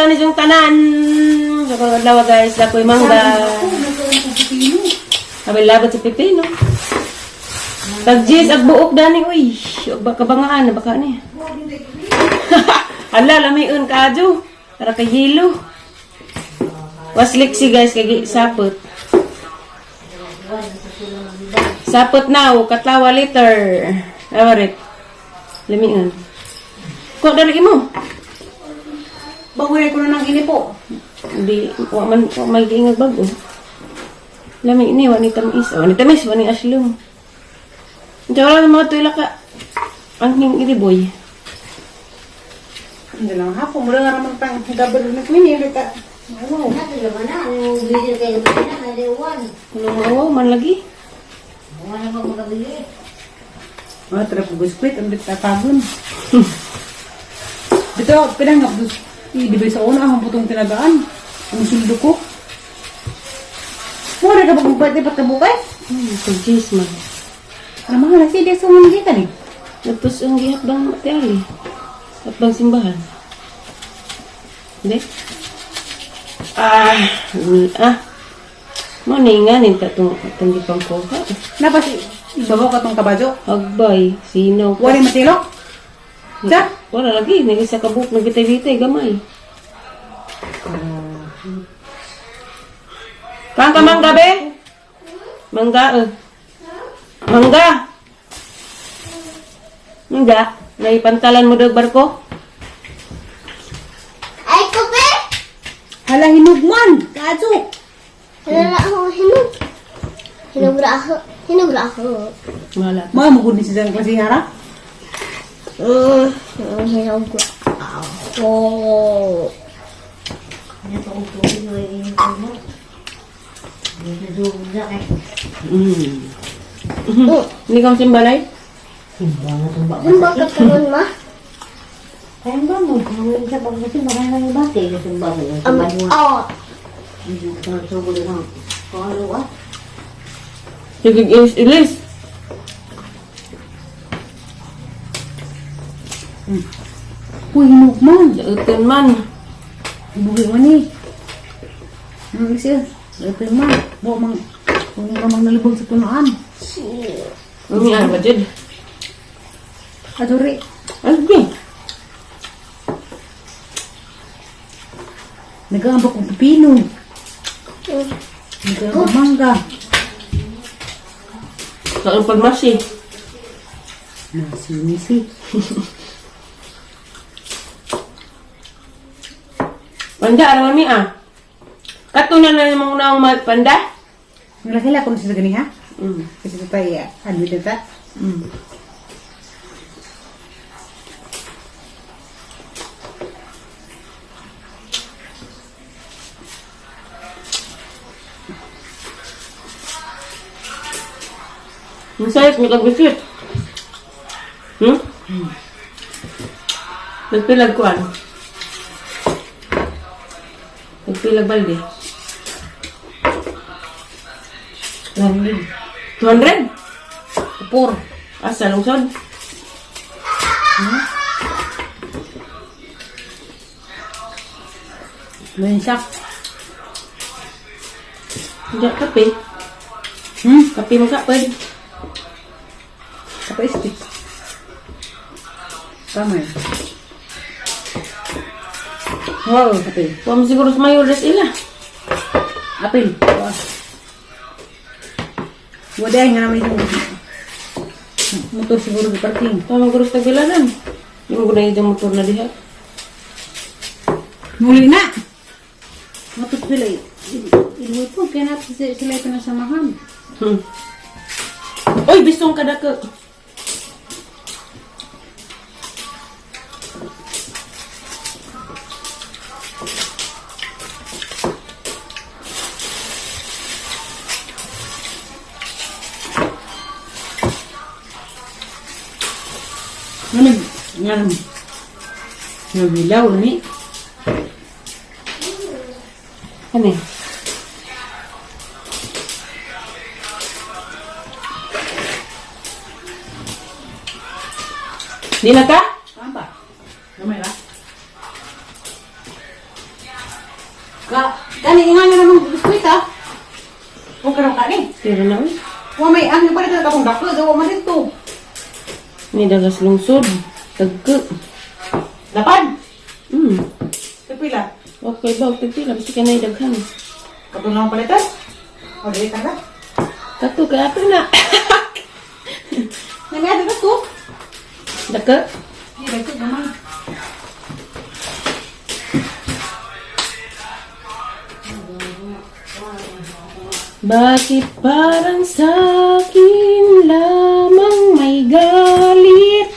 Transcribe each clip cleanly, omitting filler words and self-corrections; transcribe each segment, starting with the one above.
ni yung tanan. Sa kong adlaw guys, dakoy mangga. Abay labat sa pipino. Tag-jis ag buok dani uy. Kabangaan na baka ni. Hala, lamiun ka adyo. Para kay hilo. Wasliksi guys, kay sapot. Sapot now, katlawa liter. Awarit. Lamiun. Kok dari mo? Bagoy ko na ng ini po. Hindi, wa may giingag bago. Lami ini, wanita mais. Wanita mais, wani aslong. Tsaka lang mga tuila ka. Ang ini boy. Hindi lang hapon. Mula nga naman pang gabal na kumin. Rita. Wow. Ano mawaw, man lagi. Oh, terap biskuit. Ang tatabon. Dito, pinanggap. Di ba sa una, ang putong tinagaan. Ang sundo ko. Mura ka ba magpati pa tabukay? Pag-jis man. Ang mga nasi, di sa mga kita ni. Tapos ang gihat bang materiali. At bang simbahan. Hindi? Maninganin tatong gipang koka. Napas, ibabaw ka tong kabadyo. Hagbay, sino ka? Wari matilok. Sa? Wala lagi, nag-isa ka buhok, nagitay-bitay, gamay. Kang ka mangga, be? Mangga, Mangga! Mangga? Naipantalan mo daw barko? Ay, kope! Hala, hinugman. Kaso. Hala ako, hinog. Hinog ra ako. Wala. Mga magod ni siya ng klase harap. Hinog ra ako. Hindi ka simbalay? Ano ba katawan ma? Kaya ba mo? Ang isa pag kasi marami ng bate. Kasi ba mo? Oo. Sige, ilis. Uy, hinugman. Jautan man. Ibuhi man ni. Ang siya. Ito yung man. Buwa mang. Kung nga mang nalibog sa tunaan. Umi ano ba, Jed? Adore. Albi. Nag-aambak kong pipino. Nag-aambak mangga. Saan palmasi? Nasi-nisi. Panda, alam mi Katunan na namang unang panda? Nalakila ko na siya gani ha? Mm. Kasi ito tayo, admit ito. Masayap niyo kag-visit. Nagpilag ko ano? Nagpilag balde. 200? Upor. Asa, lungsod? Lansak. Hindi, kape. Kape mo ka, pwede. Apa istik? Tama yun. Wow, apel. Huwag mo siguro sa mayores ila. Apel. Wala nga naman yung motor siguro sa parking. Tama ko rin sa tagilanan. Hindi mo ko na yung motor na diha. Muli na! Motor sila eh. Iluwi po, kaya natin sila ito nasamahan. Uy, bisong ka dako. Ano? Nabilaw ni. Ano eh? Di na ka? Tama ba? Gamay ba? Kani nga nga namang biskuit ha. Huwag ka rin kani. Tira na uy. Huwag may ang pa rin ka kung dako. Gawa man dito. Ni dagas lungsod. Tagka. Dapan. Hmm. Pipila. Okay ba? Pagpila. Basta ka na idaghan. Katulong palitan. O, dili ka na. Kato ka ato na. Namaya dito to. Daka. Hindi, dito naman. Bakit parang sa'kin lamang may galit?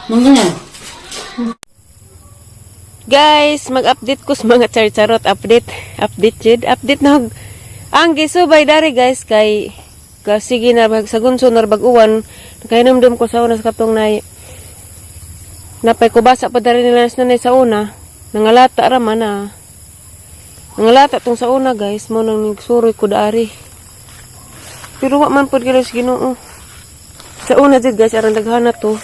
Mangganyan. Guys, mag-update ko sa mga charot update. Update na. Ang gisubay dari guys kay sige na sagунso na bag-uwan. Nakahinumdum ko sa una sa katong napay ko basa pa dari nila nanay sa una. Nangalata raman na. Nangalata tong sa una guys. Mo nang nagsuroy ko dari. Pero wa man pod gilas Ginoo. Sa una jud guys aron daghana to.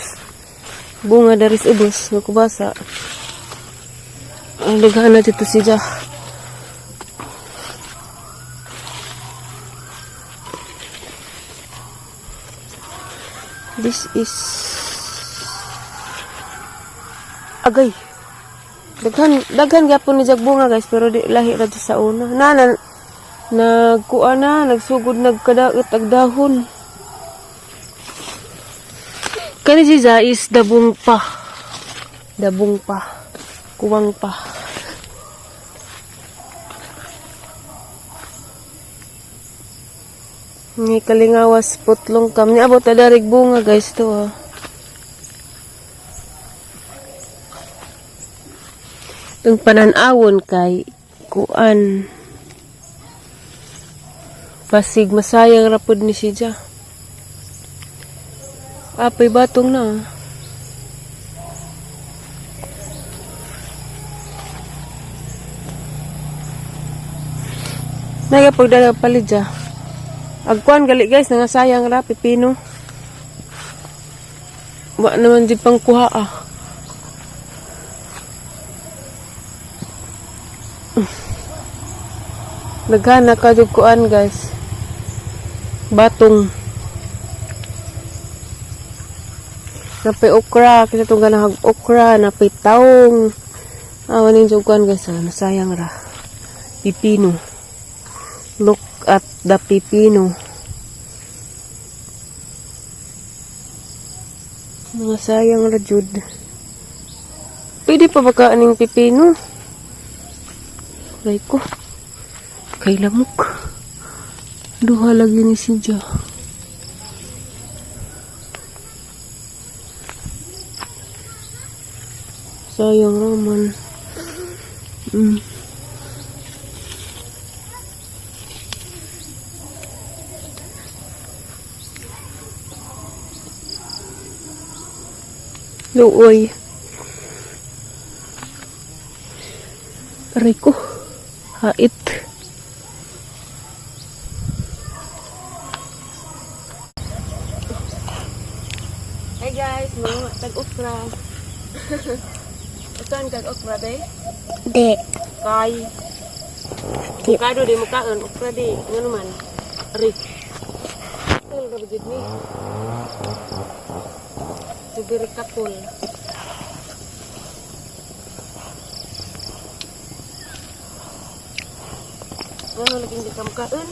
Bunga dari ubos nga kubasa. Ang daghana dito siya. This is agay. Daghan gyapon ni jagbunga guys pero di lahi ra sa una. Nagkuan na, nagsugod nagkadaot ag dahon. Kani siya is dabong pa. Kuwang pa. Ni kalingawas putlong kam. Ni abot na darig bunga guys to ha. Itong pananawon kay kuan. Pasig masayang rapod ni siya. Apay batong na. Nagapagdala palit dya. Agkuan gali guys, nangasayang ra, pipino. Wa naman di pang kuha ah. Naghana ka kuan guys. Batong. Napay okra, kasi itong ganahag okra, napay taong. Awan yung juguan guys, nasayang ra. Pipino. Look at the pipino. Nasayang ra jud. Pwede pa ba kaaning pipino? Aray ko. Kay lamok. Duha lagi ni siya. Sayang naman. Luoy. Aray ko. Hait. Hey guys, mga tag-okra. Utan kag-okra day? Di. Kay. Kado di mukaan, okra di. Nga naman. Aray. Tel na bigid ni. Subir kapul. Ano laging di kamukaan?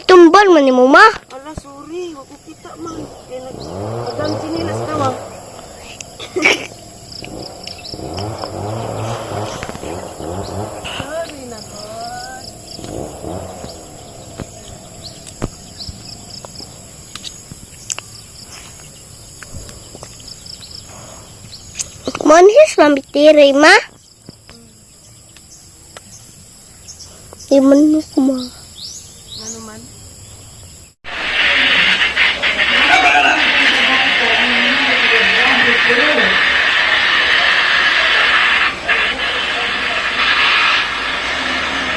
Tumbal man ni mo ma. Ala, sorry. Wag ko kita man. Kaya nag-agang sinilas ka wa. Sorry na ko. Monhis mambitiri ma. Di menuk ma. Ano man?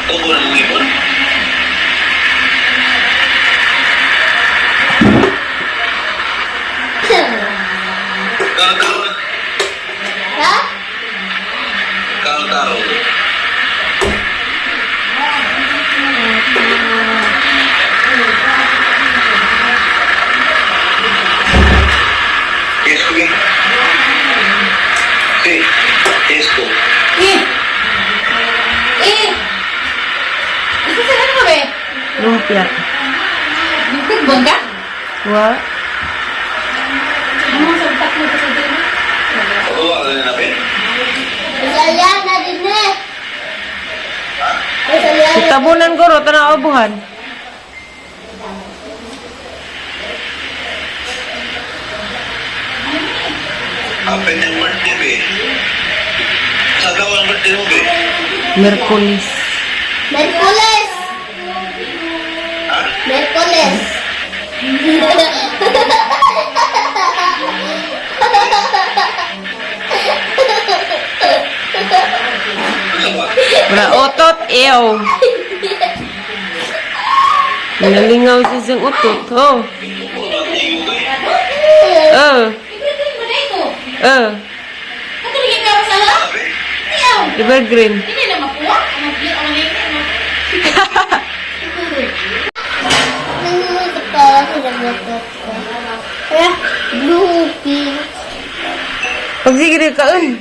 Tunggu ng ibon. Kaltaro. Ha? Kaltaro. Yesko eh. Si, Yesko. Isa sa ano ba? Lumpia. Nagtigbon ka? Wa? Ano sa utak mo sa dito? Oo, ano na natin? Masaya na din eh. Masaya na. Tabunan ko ro, tanang abuhan. Happy ng birthday, be. Sa gawa ng birthday mo, be. Merkulis. Merkules. Ha? Merkules. Ano ba? Wala otot, ew. Nalingaw siya siyang utot. Oh. Ano naging ka sa ha? Sabi? Ayaw! Evergreen. Hindi na makuha. Ang naging Nangungutot ka lang sinagutot ko. Kaya, blue pink. Pag sige rin kaon.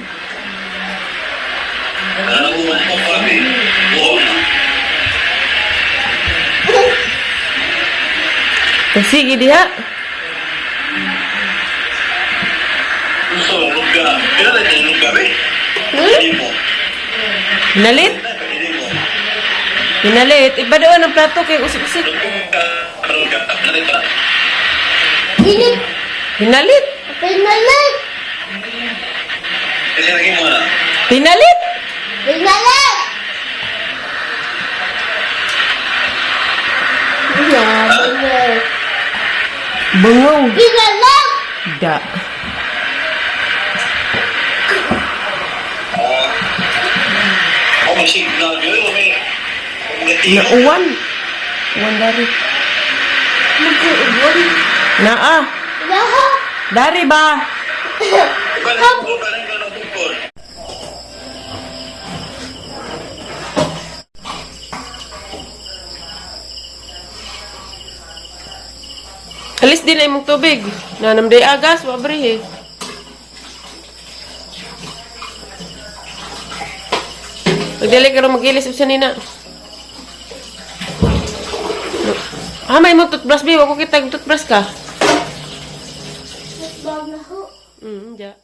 Ano mo man po, papi? Oo. Pag sige diha. Gusto mo, lumpia. Kailan na yung lumpia, be? Hindi mo. Hinalit. Hindi mo. Hinalit. Iba doon ang plato kay usik-usik. Lumpia. Ano ba? Inip. Hinalit. Pinalit. Kasi lagi mo na. Hinalit. Pinalit. Pinalit. Bangaw. Pinalit. Da. Oh, may signal yun. Oh, may... Na uwan. Uwan dari. Naa. Lahat. Dari ba? Balik ko ng tungkol. Alis din ay mong tubig. Nanamday agas, wabre eh. Pagdali ka rin mag-ilis sa nina. May mo toothbrush, babe. Ako kita toothbrush ka. Bago. Ja.